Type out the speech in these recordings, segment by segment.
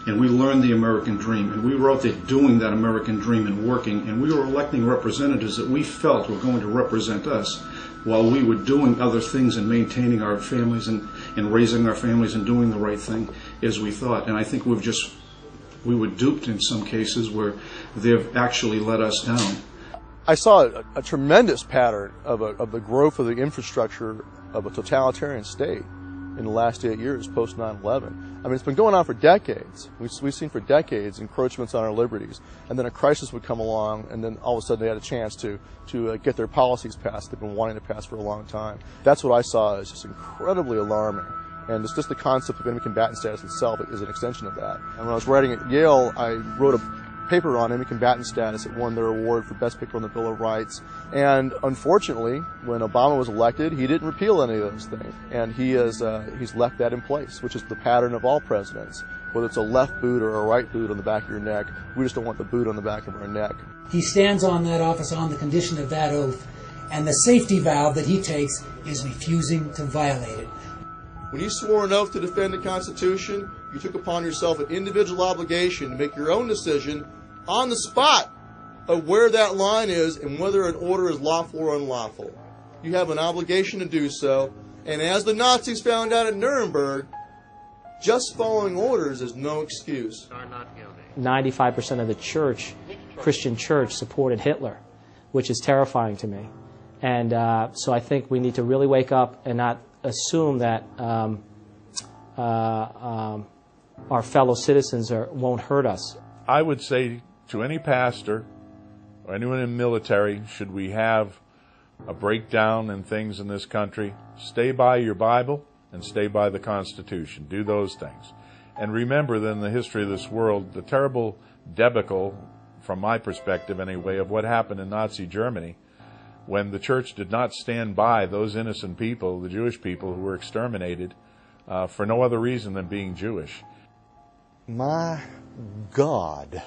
and we learned the American dream, and we were out there doing that American dream and working, and we were electing representatives that we felt were going to represent us while we were doing other things and maintaining our families and raising our families and doing the right thing as we thought. And I think we were duped in some cases where they've actually let us down. I saw a tremendous pattern of the growth of the infrastructure of a totalitarian state in the last 8 years post 9/11. I mean, it's been going on for decades. We've seen for decades encroachments on our liberties, and then a crisis would come along, and then all of a sudden they had a chance to get their policies passed they've been wanting to pass for a long time. That's what I saw as just incredibly alarming. And it's just the concept of enemy combatant status itself is an extension of that. And when I was writing at Yale, I wrote a paper on enemy combatant status. It won their award for best paper on the Bill of Rights. And unfortunately, when Obama was elected, he didn't repeal any of those things. And he's left that in place, which is the pattern of all presidents. Whether it's a left boot or a right boot on the back of your neck, we just don't want the boot on the back of our neck. He stands on that office on the condition of that oath, and the safety valve that he takes is refusing to violate it. When you swore an oath to defend the Constitution, you took upon yourself an individual obligation to make your own decision on the spot of where that line is and whether an order is lawful or unlawful. You have an obligation to do so, and as the Nazis found out at Nuremberg, just following orders is no excuse. 95% of the church, Christian church, supported Hitler, which is terrifying to me. And so I think we need to really wake up and not assume that our fellow citizens won't hurt us. I would say to any pastor or anyone in the military, should we have a breakdown in things in this country, stay by your Bible and stay by the Constitution. Do those things. And remember that in the history of this world, the terrible debacle, from my perspective anyway, of what happened in Nazi Germany, when the church did not stand by those innocent people, the Jewish people who were exterminated for no other reason than being Jewish. My God,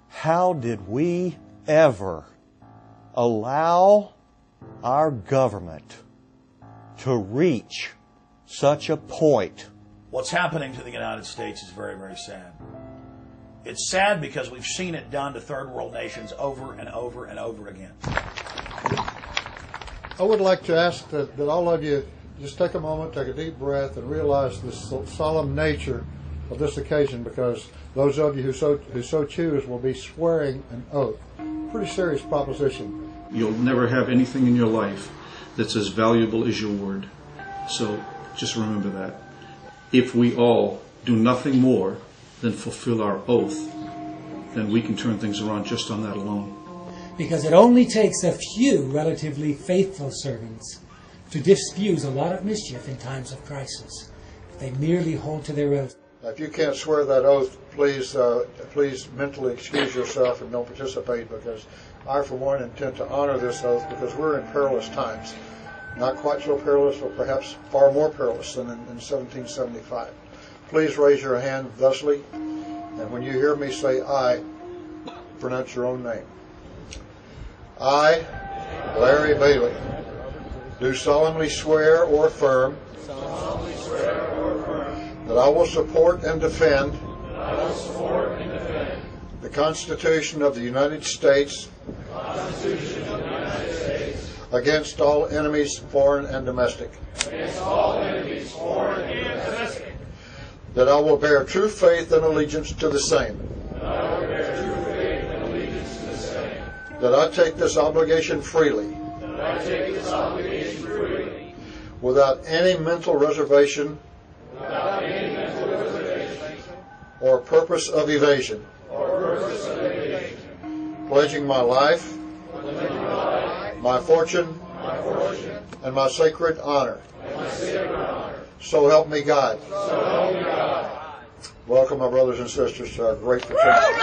how did we ever allow our government to reach such a point? What's happening to the United States is very, very sad. It's sad because we've seen it done to third world nations over and over and over again. I would like to ask that all of you just take a moment, take a deep breath, and realize the solemn nature of this occasion, because those of you who so choose will be swearing an oath. Pretty serious proposition. You'll never have anything in your life that's as valuable as your word. So just remember that. If we all do nothing more than fulfill our oath, then we can turn things around just on that alone. Because it only takes a few relatively faithful servants to diffuse a lot of mischief in times of crisis. They merely hold to their oath. If you can't swear that oath, please mentally excuse yourself and don't participate, because I, for one, intend to honor this oath, because we're in perilous times. Not quite so perilous, but perhaps far more perilous than in 1775. Please raise your hand thusly, and when you hear me say "I," pronounce your own name. I, Larry Bailey, do solemnly swear or affirm that I will support and defend the Constitution of the United States against all enemies, foreign and domestic. That I will bear true faith and allegiance to the same. That I take this obligation freely. Without any mental reservation or purpose of evasion. Pledging my life, my fortune, and my sacred honor. So help me God. Welcome, my brothers and sisters, to our great fraternity.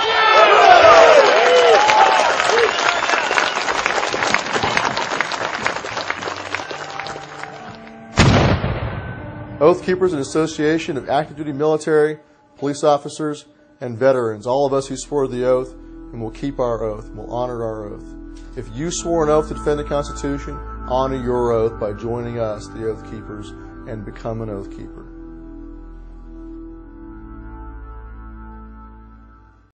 Oath Keepers, an association of active duty military, police officers, and veterans, all of us who swore the oath, and will keep our oath, and will honor our oath. If you swore an oath to defend the Constitution, honor your oath by joining us, the Oath Keepers, and become an Oath Keeper.